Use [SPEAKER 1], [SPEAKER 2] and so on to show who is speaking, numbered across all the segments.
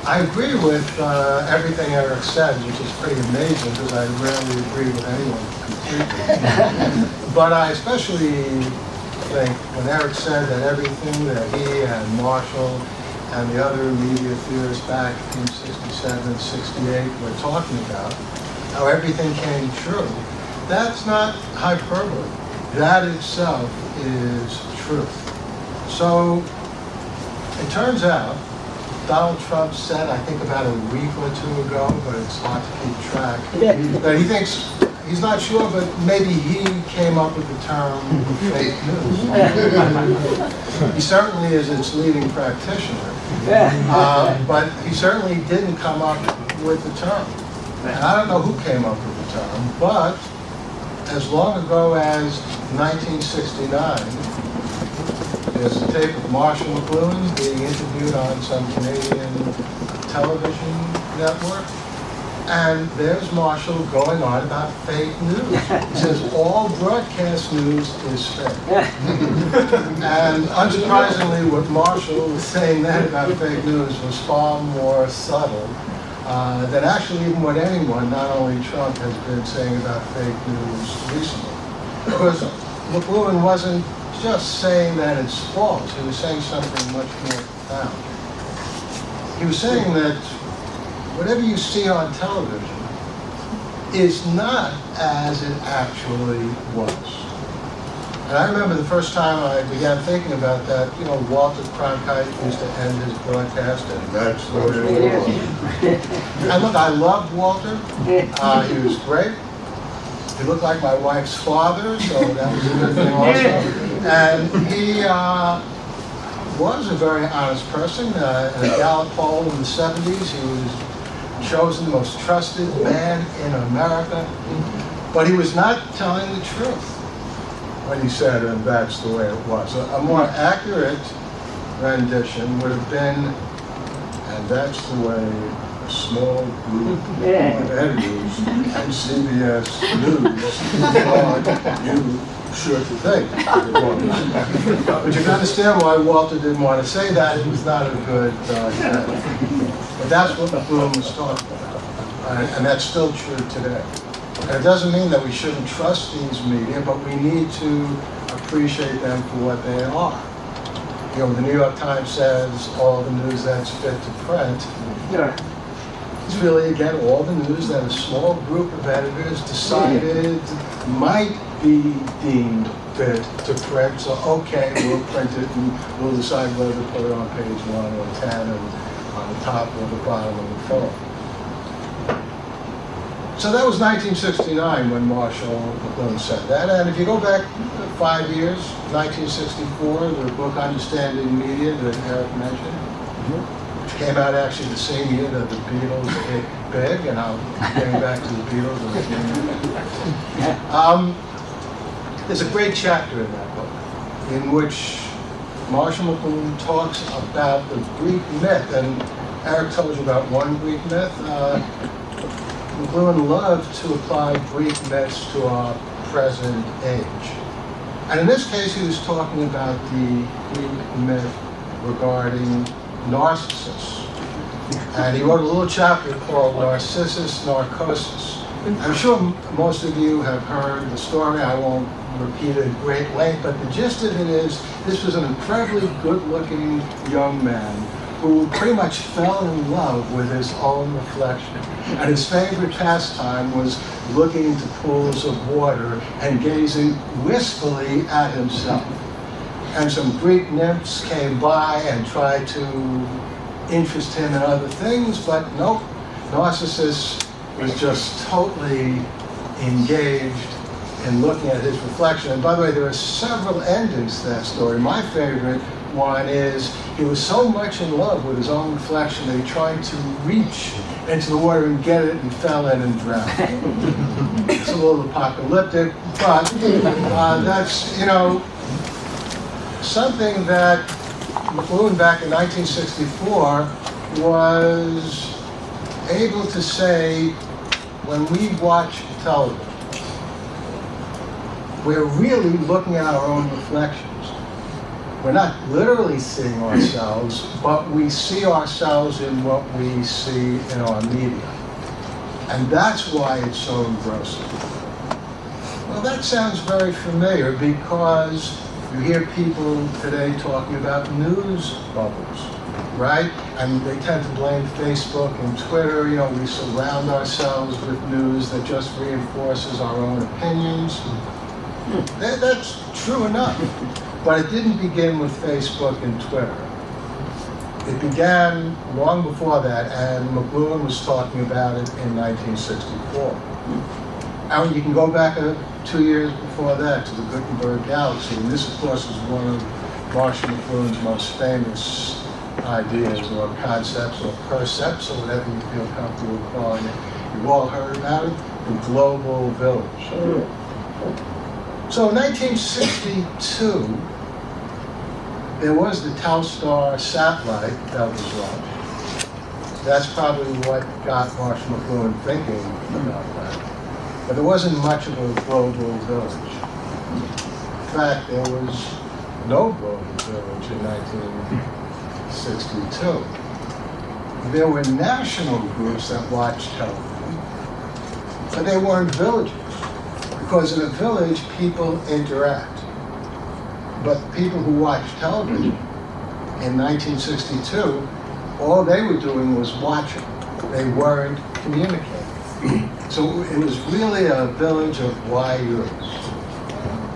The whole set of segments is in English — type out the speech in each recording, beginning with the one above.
[SPEAKER 1] I agree with everything Eric said, which is pretty amazing because I rarely agree with anyone completely. But I especially think when Eric said that everything that he and Marshall and the other media theorists back in 67, 68 were talking about, how everything came true, that's not hyperbole. That itself is truth. So it turns out, Donald Trump said, I think about a week or two ago, but it's hard to keep track, that he thinks, he's not sure, but maybe he came up with the term fake news. He certainly is its leading practitioner, but he certainly didn't come up with the term. And I don't know who came up with the term, but as long ago as 1969, there's a tape of Marshall McLuhan being interviewed on some Canadian television network, and there's Marshall going on about fake news. He says all broadcast news is fake. And unsurprisingly, what Marshall was saying then about fake news was far more subtle than actually even what anyone, not only Trump, has been saying about fake news recently. Because McLuhan wasn't just saying that it's false. He was saying something much more profound. He was saying that whatever you see on television is not as it actually was. And I remember the first time I began thinking about that, Walter Cronkite used to end his broadcast, and that's the way it was. And look, I loved Walter. He was great. He looked like my wife's father, so that was a good thing also. And he was a very honest person. In a Gallup poll in the 70s, he was chosen the most trusted man in America. But he was not telling the truth when he said, and that's the way it was. A more accurate rendition would have been, and that's the way a small group of editors and CBS News thought you should think it was. But you can understand why Walter didn't want to say that. It was not a good but that's what McLuhan was talking about. And that's still true today. And it doesn't mean that we shouldn't trust these media, but we need to appreciate them for what they are. The New York Times says all the news that's fit to print. It's really, again, all the news that a small group of editors decided might be deemed fit to print. So, okay, we'll print it and we'll decide whether to put it on page 1 or 10 and on the top or the bottom of the film. So that was 1969 when Marshall McLuhan said that. And if you go back 5 years, 1964, the book Understanding Media that Eric mentioned, which came out actually the same year that the Beatles hit big, and I'm getting back to the Beatles in a few minutes. There's a great chapter in that book in which Marshall McLuhan talks about the Greek myth. And Eric told you about one Greek myth. McLuhan loved to apply Greek myths to our present age. And in this case, he was talking about the Greek myth regarding Narcissus. And he wrote a little chapter called Narcissus Narcosis. I'm sure most of you have heard the story. I won't repeat it at great length, but the gist of it is this was an incredibly good-looking young man who pretty much fell in love with his own reflection. And his favorite pastime was looking into pools of water and gazing wistfully at himself. And some Greek nymphs came by and tried to interest him in other things, but nope, Narcissus was just totally engaged in looking at his reflection. And by the way, there are several endings to that story. My favorite one is he was so much in love with his own reflection that he tried to reach into the water and get it and fell in and drowned. It's a little apocalyptic, but that's, something that McLuhan back in 1964 was able to say when we watch television. We're really looking at our own reflections. We're not literally seeing ourselves, but we see ourselves in what we see in our media. And that's why it's so engrossing. Well, that sounds very familiar because you hear people today talking about news bubbles, right? And they tend to blame Facebook and Twitter. You know, we surround ourselves with news that just reinforces our own opinions. That's true enough. But it didn't begin with Facebook and Twitter. It began long before that, and McLuhan was talking about it in 1964. And you can go back 2 years before that to the Gutenberg Galaxy, and this, of course, is one of Marshall McLuhan's most famous ideas or concepts or percepts or whatever you feel comfortable calling it. You've all heard about it, the global village. So in 1962, there was the Telstar satellite that was launched. That's probably what got Marshall McLuhan thinking about that. But there wasn't much of a global village. In fact, there was no global village in 1962. There were national groups that watched television, but they weren't villages. Because in a village, people interact. But people who watched television in 1962, all they were doing was watching. They weren't communicating. So it was really a village of voyeurs.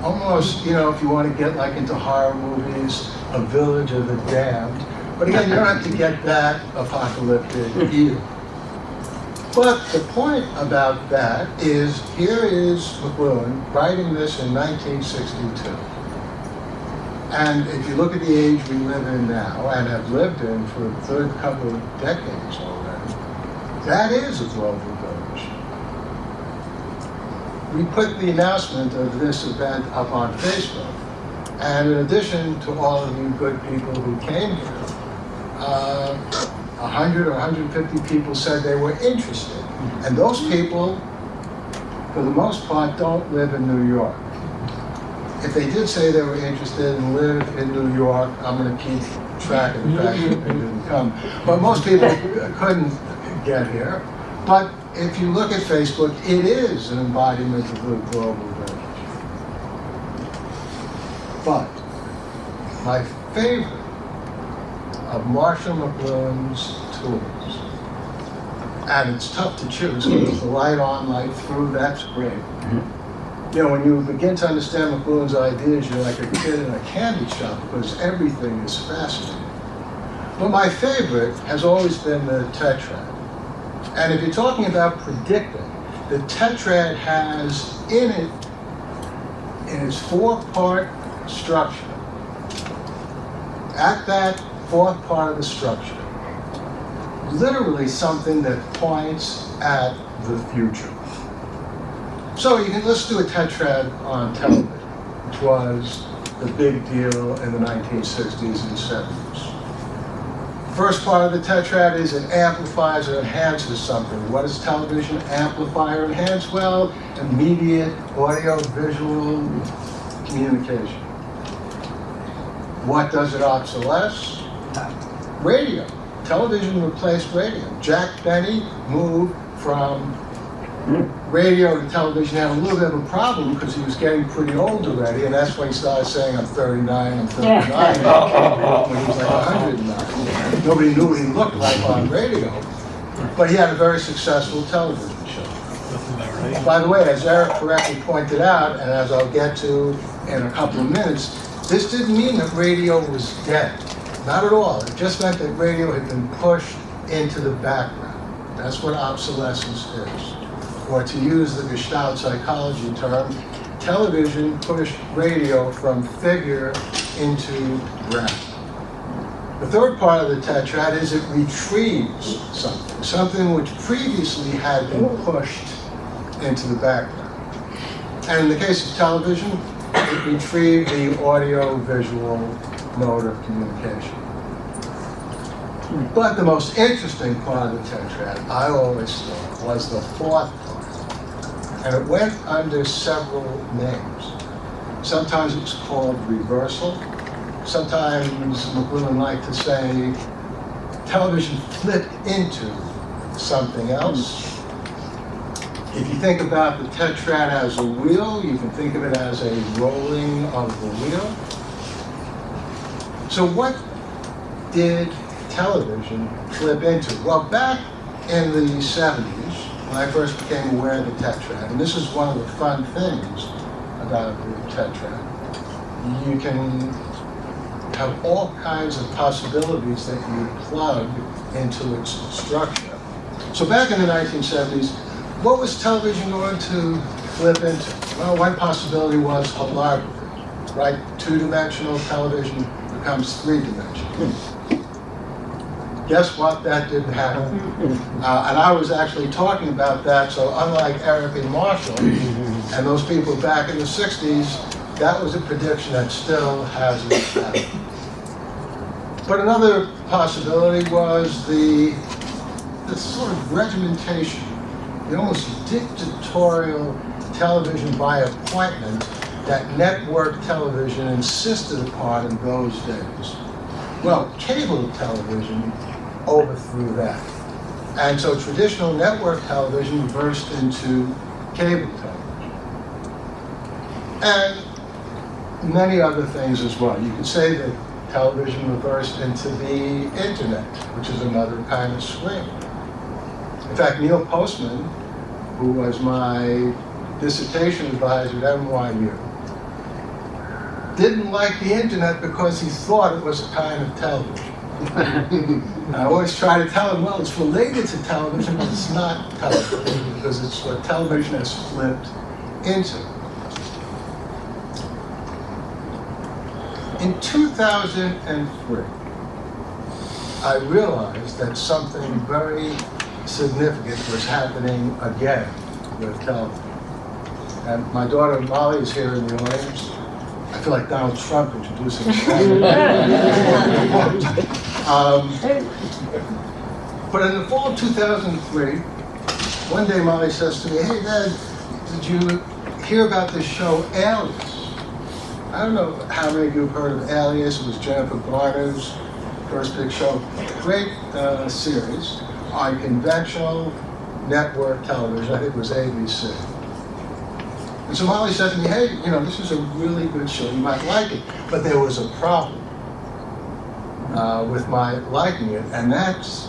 [SPEAKER 1] Almost, you know, if you want to get like into horror movies, a village of the damned. But again, you don't have to get that apocalyptic either. But the point about that is, here is McLuhan writing this in 1962. And if you look at the age we live in now, and have lived in for the third couple of decades already, that is a global village. We put the announcement of this event up on Facebook, and in addition to all of you good people who came here, 100 or 150 people said they were interested. And those people, for the most part, don't live in New York. If they did say they were interested and live in New York, I'm going to keep track of the fact that they didn't come. But most people couldn't get here. But if you look at Facebook, it is an embodiment of the global village. But my favorite of Marshall McLuhan's tools, and it's tough to choose because the light on, light through, that's great. You know, when you begin to understand McLuhan's ideas, you're like a kid in a candy shop because everything is fascinating. But my favorite has always been the tetrad. And if you're talking about predicting, the tetrad has in it, in its four-part structure, at that fourth part of the structure, literally something that points at the future. So let's do a tetrad on television, which was the big deal in the 1960s and 70s. First part of the tetrad is it amplifies or enhances something. What does television amplify or enhance? Well, immediate audio-visual communication. What does it obsolesce? Radio. Television replaced radio. Jack Benny moved from radio to television. Had a little bit of a problem because he was getting pretty old already, and that's when he started saying, I'm 39, I'm 39, when he was like 109. Nobody knew what he looked like on radio, but he had a very successful television show. By the way, as Eric correctly pointed out, and as I'll get to in a couple of minutes, this didn't mean that radio was dead. Not at all. It just meant that radio had been pushed into the background. That's what obsolescence is. Or to use the Gestalt psychology term, television pushed radio from figure into ground. The third part of the tetrad is it retrieves something which previously had been pushed into the background. And in the case of television, it retrieved the audio-visual mode of communication. But the most interesting part of the tetrad, I always thought, was the fourth part. And it went under several names. Sometimes it was called reversal, sometimes McLuhan liked to say, television flipped into something else. If you think about the tetrad as a wheel, you can think of it as a rolling of the wheel. So what did television flip into? Well, back in the 70s, when I first became aware of the tetrad, and this is one of the fun things about the tetrad, you can have all kinds of possibilities that you plug into its structure. So back in the 1970s, what was television going to flip into? Well, one possibility was holography, right? Two-dimensional television becomes three-dimensional. Guess what? That didn't happen. And I was actually talking about that, so unlike Eric and Marshall and those people back in the 60s, that was a prediction that still hasn't happened. But another possibility was the sort of regimentation, the almost dictatorial television by appointment that network television insisted upon in those days. Well, cable television overthrew that. And so traditional network television burst into cable television. And many other things as well. You could say that television reversed into the internet, which is another kind of swing. In fact, Neil Postman, who was my dissertation advisor at NYU, didn't like the internet because he thought it was a kind of television. I always try to tell him, well, it's related to television, but it's not television because it's what television has flipped into. In 2003, I realized that something very significant was happening again with television. And my daughter Molly is here in the audience. I feel like Donald Trump introducing but in the fall of 2003, one day Molly says to me, "Hey Dad, did you hear about this show Alias?" I don't know how many of you have heard of Alias. It was Jennifer Garner's first big show. Great series on conventional network television. I think it was ABC. And so Molly said to me, "Hey, this is a really good show. You might like it." But there was a problem with my liking it, and that's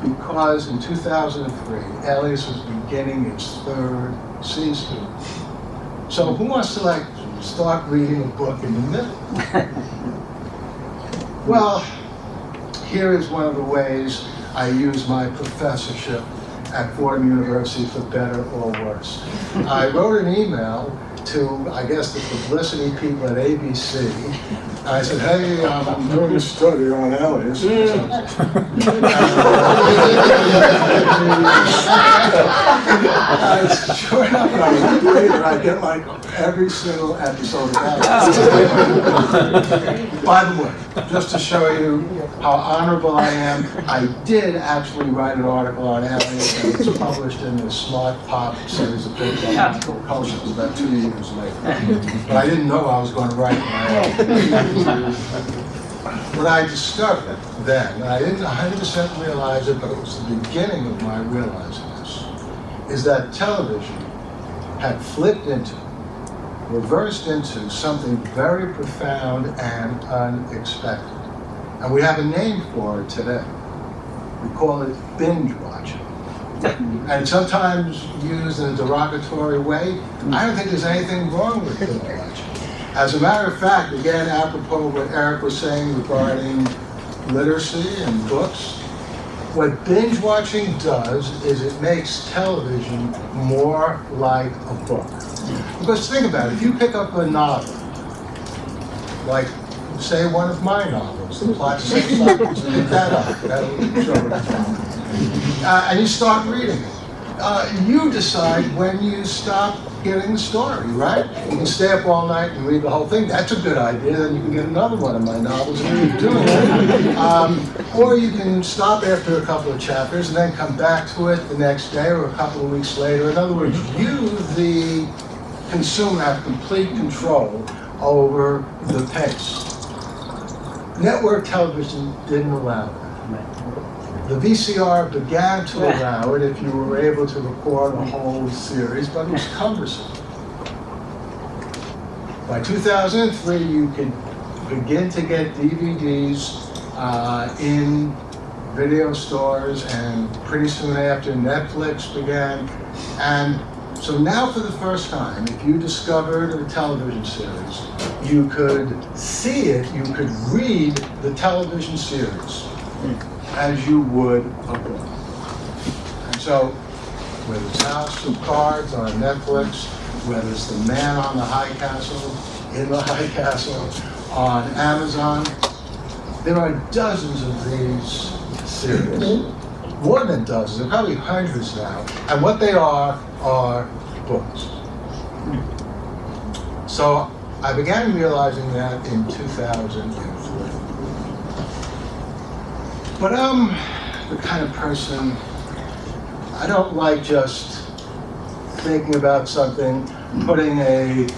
[SPEAKER 1] because in 2003, Alias was beginning its third season. So who wants to start reading a book in the middle? Well, here is one of the ways I use my professorship at Fordham University for better or worse. I wrote an email to, I guess, the publicity people at ABC. I said, "Hey, I'm doing a study on Alias." Sure enough, when I was later, I get every single episode of Alias. By the way, just to show you how honorable I am, I did actually write an article on Alias, and it's published in the Smart Pop series of books on magical culture. It was about 2 years later. But I didn't know I was going to write my own. What I discovered then, and I didn't 100% realize it, but it was the beginning of my realizing this, is that television had flipped into, reversed into something very profound and unexpected. And we have a name for it today. We call it binge-watching. And sometimes used in a derogatory way. I don't think there's anything wrong with binge-watching. As a matter of fact, again, apropos what Eric was saying regarding literacy and books, what binge-watching does is it makes television more like a book. Because think about it, if you pick up a novel, like, say, one of my novels, The Plot to Save Socrates, pick that up, and you start reading it. You decide when you stop getting the story, right? You can stay up all night and read the whole thing. That's a good idea. Then you can get another one of my novels and keep doing it. Or you can stop after a couple of chapters and then come back to it the next day or a couple of weeks later. In other words, you, the consumer, have complete control over the pace. network television didn't allow it. The VCR began to allow it if you were able to record a whole series, but it was cumbersome. By 2003, you could begin to get DVDs in video stores, and pretty soon after, Netflix began. And so now, for the first time, if you discovered a television series, you could see it, you could read the television series as you would a book. And so, whether it's House of Cards on Netflix, whether it's The Man on the High Castle, in the High Castle, on Amazon, there are dozens of these series. More than dozens, there are probably hundreds now. And what they are books. So I began realizing that in 2003. But I'm the kind of person, I don't like just thinking about something, putting a,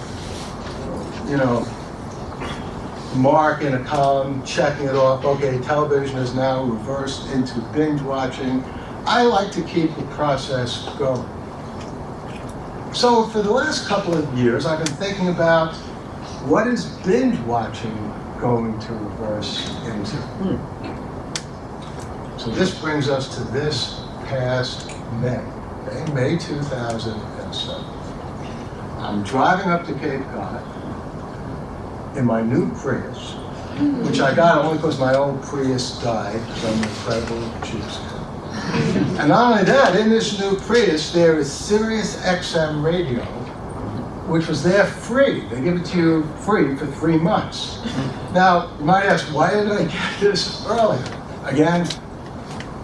[SPEAKER 1] mark in a column, checking it off. Okay, television is now reversed into binge watching. I like to keep the process going. So for the last couple of years, I've been thinking about what is binge watching going to reverse into. So this brings us to this past May, May 2007. I'm driving up to Cape Cod in my new Prius, which I got only because my old Prius died, because I'm an incredible cheapskate. And not only that, in this new Prius, there is Sirius XM radio, which was there free. They give it to you free for 3 months. Now, you might ask, why didn't I get this earlier? Again,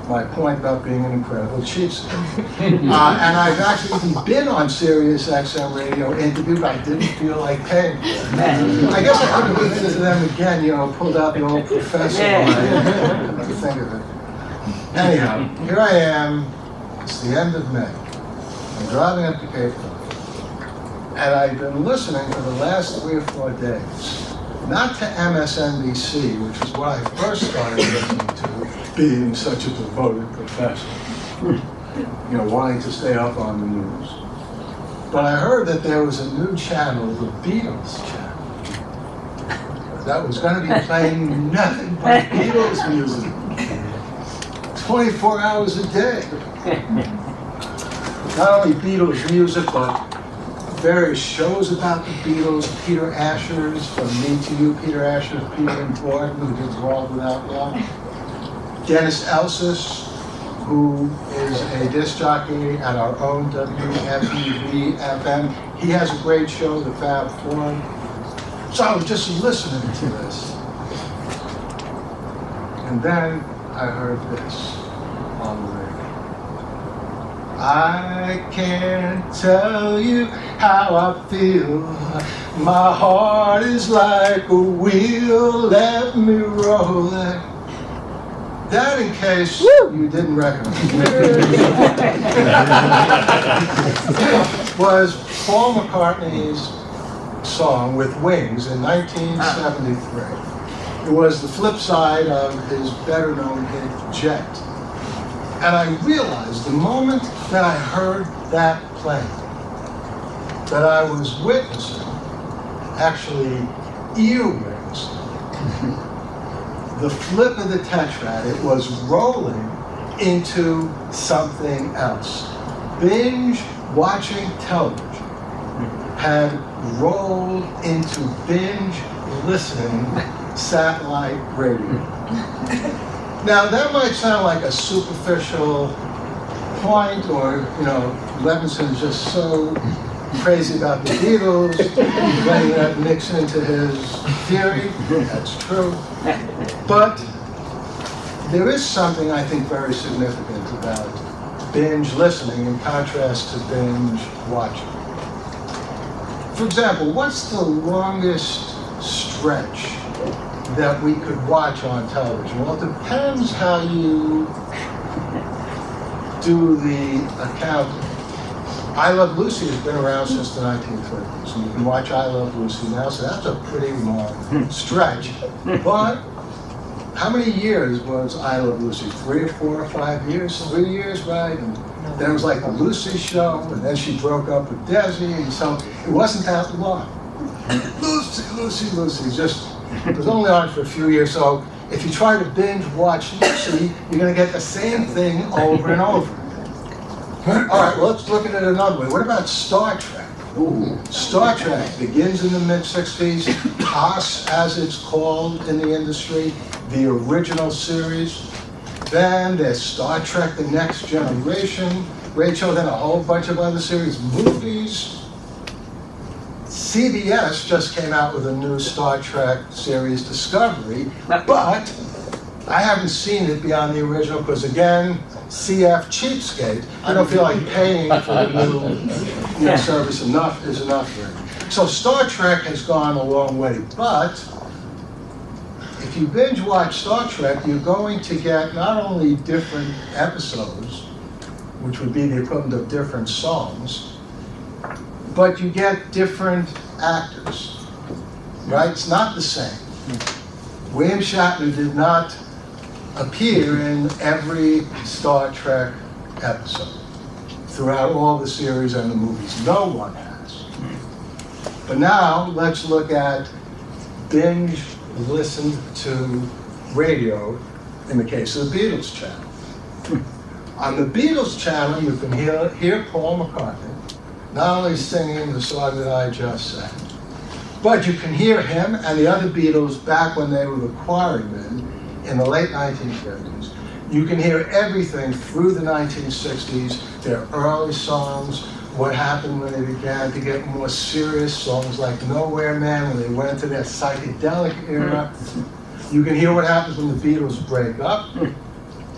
[SPEAKER 1] my point about being an incredible cheapskate. And I've actually even been on Sirius XM radio interviewed, but I didn't feel like paying for it. I guess I could have listened to them again, pulled out the old professor line, think of it. Anyhow, here I am, it's the end of May. I'm driving up to Cape Cod, and I've been listening for the last 3 or 4 days, not to MSNBC, which is what I first started listening to, being such a devoted professor, wanting to stay up on the news. But I heard that there was a new channel, the Beatles Channel, that was going to be playing nothing but Beatles music, 24 hours a day. Not only Beatles music, but various shows about the Beatles. Peter Asher's From Me to You, Peter Asher, Peter and Fordham, who did World Without Love. Dennis Elsas, who is a disc jockey at our own WFEV-FM. He has a great show, The Fab Four. So I was just listening to this. And then I heard this on the radio. I can't tell you how I feel. My heart is like a wheel. Let me roll it. That, in case you didn't recognize was Paul McCartney's song with Wings in 1973. It was the flip side of his better-known hit, Jet. And I realized the moment that I heard that play, that I was witnessing, actually earwigs, the flip of the tetrad. It was rolling into something else. Binge-watching television had rolled into binge-listening satellite radio. Now, that might sound like a superficial point, or, Levinson's just so crazy about the Beatles, letting that mix into his theory. That's true. But there is something, I think, very significant about binge listening in contrast to binge watching. For example, what's the longest stretch that we could watch on television? Well, it depends how you do the accounting. I Love Lucy has been around since the 1950s, and you can watch I Love Lucy now, so that's a pretty long stretch. But how many years was I Love Lucy? 3 or 4 or 5 years? 3 years, right? And then it was like the Lucy show, and then she broke up with Desi, and so it wasn't that long. Lucy, Lucy, Lucy, just, it was only on for a few years, so if you try to binge watch Lucy, you're gonna get the same thing over and over. All right, well, let's look at it another way. What about Star Trek? Ooh. Star Trek begins in the mid-60s, TOS as it's called in the industry, the original series. Then there's Star Trek The Next Generation, Rachel, then a whole bunch of other series, movies. CBS just came out with a new Star Trek series, Discovery, but I haven't seen it beyond the original because, again, CF cheapskate. I don't feel like paying for the new service is enough for it. So Star Trek has gone a long way, but if you binge watch Star Trek, you're going to get not only different episodes, which would be the equivalent of different songs, but you get different actors, right? It's not the same. William Shatner did not appear in every Star Trek episode throughout all the series and the movies. No one has. But now let's look at binge listened to radio in the case of the Beatles Channel. On the Beatles Channel, you can hear Paul McCartney not only singing the song that I just sang, but you can hear him and the other Beatles back when they were the Quarrymen in the late 1950s. You can hear everything through the 1960s, their early songs, what happened when they began to get more serious songs like Nowhere Man, when they went into their psychedelic era. You can hear what happens when the Beatles break up.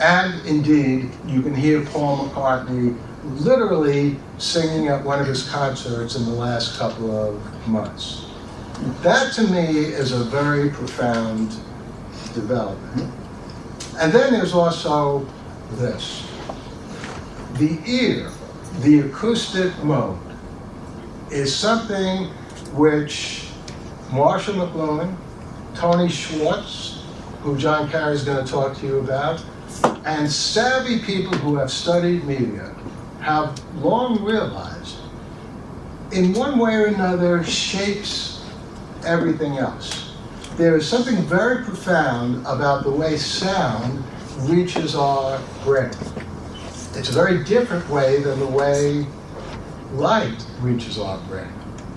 [SPEAKER 1] And indeed, you can hear Paul McCartney literally singing at one of his concerts in the last couple of months. That to me is a very profound development. And then there's also this. The ear, the acoustic mode, is something which Marshall McLuhan, Tony Schwartz, who John Carey is going to talk to you about, and savvy people who have studied media have long realized, in one way or another, shapes everything else. There is something very profound about the way sound reaches our brain. It's a very different way than the way light reaches our brain.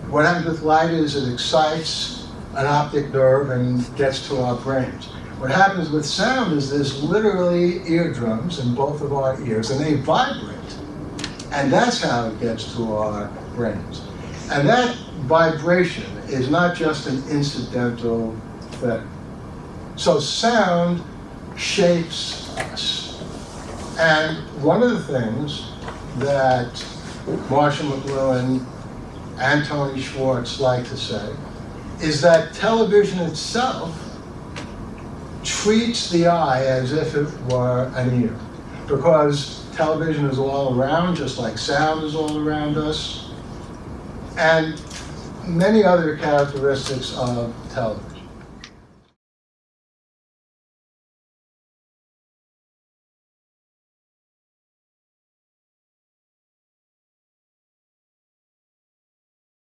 [SPEAKER 1] What happens with light is it excites an optic nerve and gets to our brains. What happens with sound is there's literally eardrums in both of our ears, and they vibrate. And that's how it gets to our brains. And that vibration is not just an incidental thing. So sound shapes us. And one of the things that Marshall McLuhan and Tony Schwartz like to say is that television itself treats the eye as if it were an ear, because television is all around, just like sound is all around us, and many other characteristics of television.